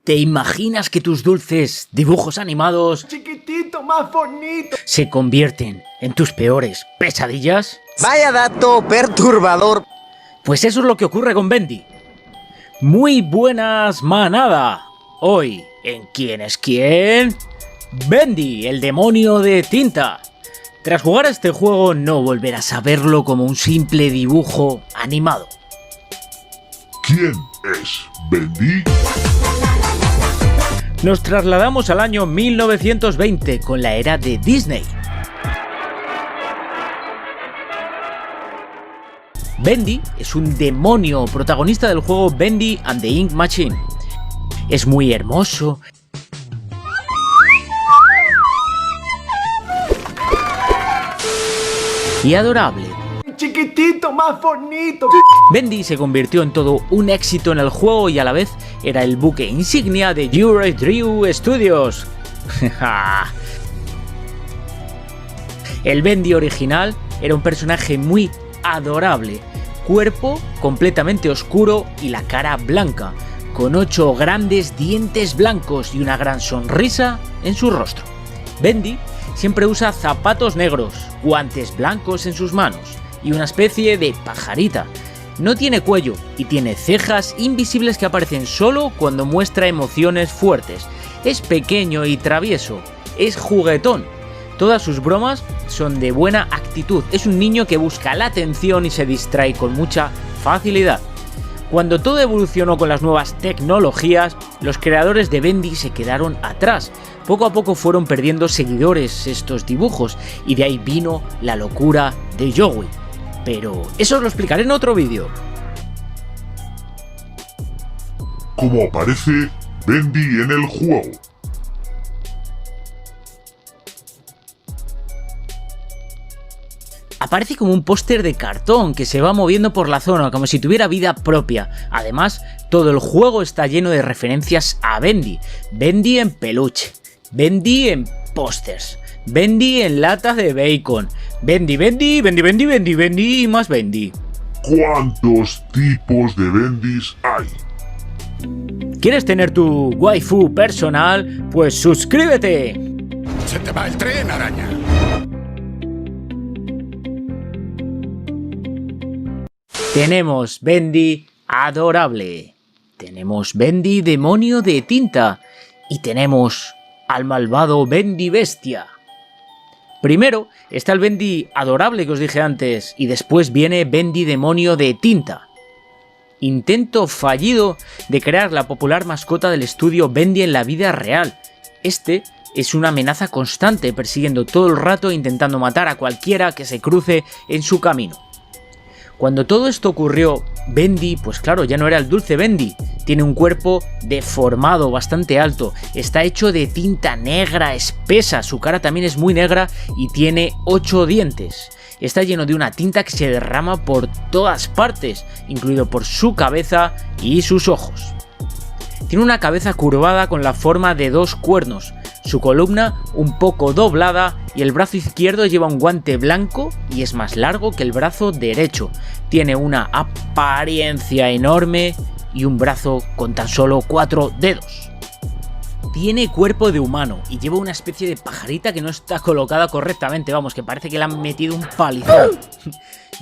¿Te imaginas que tus dulces dibujos animados chiquitito, más bonito se convierten en tus peores pesadillas? Vaya dato perturbador. Pues eso es lo que ocurre con Bendy. Muy buenas, manada. Hoy, en ¿Quién es quién? Bendy, el demonio de tinta. Tras jugar a este juego no volverás a verlo como un simple dibujo animado. ¿Quién es Bendy? Nos trasladamos al año 1920 con la era de Disney. Bendy es un demonio protagonista del juego Bendy and the Ink Machine. Es muy hermoso y adorable. chiquitito, más bonito. Bendy se convirtió en todo un éxito en el juego y a la vez era el buque insignia de Drew Studios. El Bendy original era un personaje muy adorable, cuerpo completamente oscuro y la cara blanca, con 8 grandes dientes blancos y una gran sonrisa en su rostro. Bendy siempre usa zapatos negros, guantes blancos en sus manos y una especie de pajarita. No tiene cuello y tiene cejas invisibles que aparecen solo cuando muestra emociones fuertes. Es pequeño y travieso, es juguetón. Todas sus bromas son de buena actitud. Es un niño que busca la atención y se distrae con mucha facilidad. Cuando todo evolucionó con las nuevas tecnologías, los creadores de Bendy se quedaron atrás. Poco a poco fueron perdiendo seguidores estos dibujos y de ahí vino la locura de Joey. Pero eso os lo explicaré en otro vídeo. ¿Cómo aparece Bendy en el juego? Aparece como un póster de cartón que se va moviendo por la zona, como si tuviera vida propia. Además, todo el juego está lleno de referencias a Bendy. Bendy en peluche, Bendy en pósters, Bendy en latas de bacon, Bendy y más Bendy. ¿Cuántos tipos de Bendys hay? ¿Quieres tener tu waifu personal? Pues suscríbete. Se te va el tren, araña. Tenemos Bendy adorable, tenemos Bendy demonio de tinta y tenemos al malvado Bendy bestia. Primero está el Bendy adorable que os dije antes y después viene Bendy demonio de tinta. Intento fallido de crear la popular mascota del estudio Bendy en la vida real. Este es una amenaza constante, persiguiendo todo el rato e intentando matar a cualquiera que se cruce en su camino. Cuando todo esto ocurrió, Bendy, pues claro, ya no era el dulce Bendy. Tiene un cuerpo deformado, bastante alto, está hecho de tinta negra espesa, su cara también es muy negra y tiene 8 dientes. Está lleno de una tinta que se derrama por todas partes, incluido por su cabeza y sus ojos. Tiene una cabeza curvada con la forma de 2 cuernos, su columna un poco doblada y el brazo izquierdo lleva un guante blanco y es más largo que el brazo derecho. Tiene una apariencia enorme y un brazo con tan solo 4 dedos. Tiene cuerpo de humano y lleva una especie de pajarita que no está colocada correctamente, vamos, que parece que le han metido un palizón.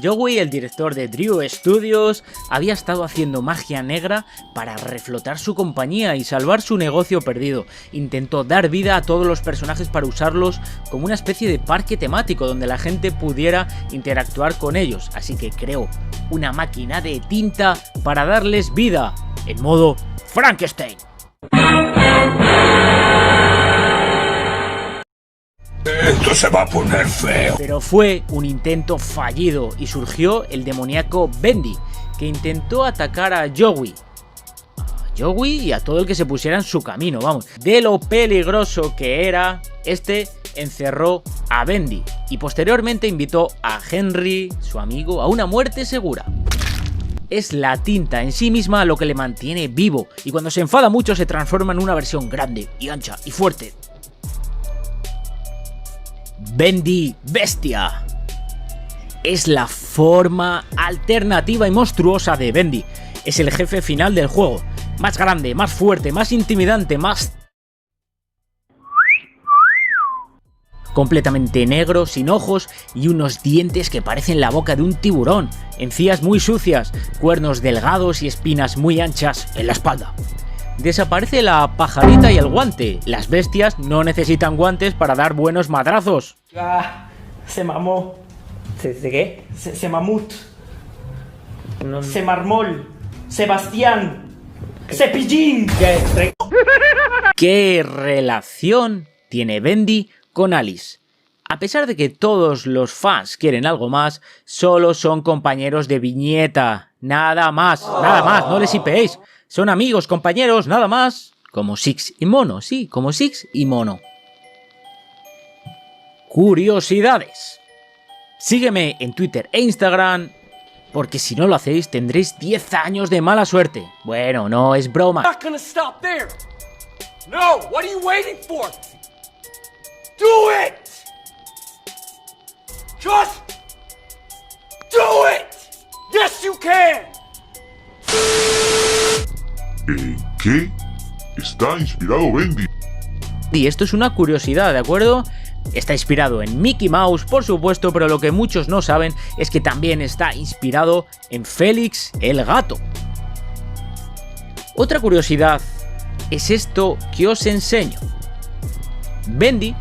Joey, el director de Drew Studios, había estado haciendo magia negra para reflotar su compañía y salvar su negocio perdido. Intentó dar vida a todos los personajes para usarlos como una especie de parque temático donde la gente pudiera interactuar con ellos, así que creó una máquina de tinta para darles vida, en modo Frankenstein. Esto se va a poner feo. Pero fue un intento fallido y surgió el demoníaco Bendy, que intentó atacar a Joey. Y a todo el que se pusiera en su camino, vamos. De lo peligroso que era, este encerró a Bendy y posteriormente invitó a Henry, su amigo, a una muerte segura. Es la tinta en sí misma lo que le mantiene vivo y cuando se enfada mucho se transforma en una versión grande y ancha y fuerte. Bendy bestia. Es la forma alternativa y monstruosa de Bendy. Es el jefe final del juego. más grande, más fuerte, más intimidante, más... completamente negro, sin ojos y unos dientes que parecen la boca de un tiburón, encías muy sucias, cuernos delgados y espinas muy anchas en la espalda. Desaparece la pajarita y el guante. Las bestias no necesitan guantes para dar buenos madrazos. Ah, se mamó. ¿Se qué? Se mamut. No, Se marmol. Sebastián. Cepillín. ¿Qué relación tiene Bendy con Alice? A pesar de que todos los fans quieren algo más, solo son compañeros de viñeta. Nada más, no les hipeéis. Son amigos, compañeros, nada más. Como Six y Mono, sí, como Six y Mono. Curiosidades. Sígueme en Twitter e Instagram, porque si no lo hacéis tendréis 10 años de mala suerte. Bueno, no es broma. Not gonna stop there. No, what are you waiting for? Do it! Just do it! Yes, you can! ¿En qué está inspirado Bendy? Y esto es una curiosidad, ¿de acuerdo? Está inspirado en Mickey Mouse, por supuesto, pero lo que muchos no saben es que también está inspirado en Félix el gato. Otra curiosidad es esto que os enseño. Bendy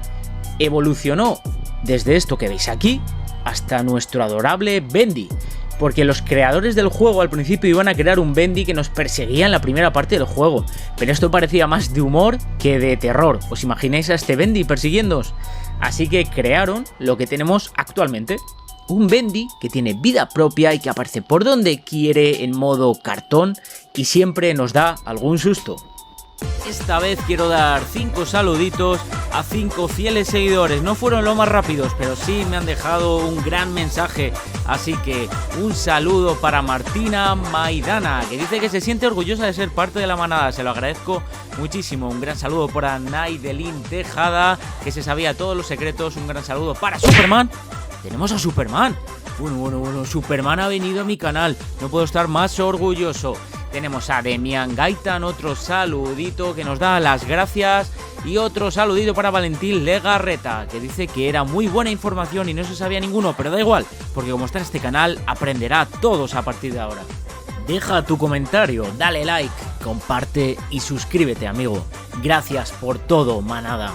evolucionó desde esto que veis aquí hasta nuestro adorable Bendy, porque los creadores del juego al principio iban a crear un Bendy que nos perseguía en la primera parte del juego, pero esto parecía más de humor que de terror. ¿Os imagináis a este Bendy persiguiéndoos? Así que crearon lo que tenemos actualmente, un Bendy que tiene vida propia y que aparece por donde quiere en modo cartón y siempre nos da algún susto. Esta vez quiero dar 5 saluditos a 5 fieles seguidores. No fueron los más rápidos, pero sí me han dejado un gran mensaje. Así que un saludo para Martina Maidana, que dice que se siente orgullosa de ser parte de la manada. Se lo agradezco muchísimo. Un gran saludo para Naidelin Tejada, que se sabía todos los secretos. Un gran saludo para Superman. Tenemos a Superman. Bueno, Superman ha venido a mi canal. No puedo estar más orgulloso. Tenemos a Demian Gaitan, otro saludito que nos da las gracias. Y otro saludito para Valentín Legarreta, que dice que era muy buena información y no se sabía ninguno, pero da igual, porque como está en este canal, aprenderá todos a partir de ahora. Deja tu comentario, dale like, comparte y suscríbete, amigo. Gracias por todo, manada.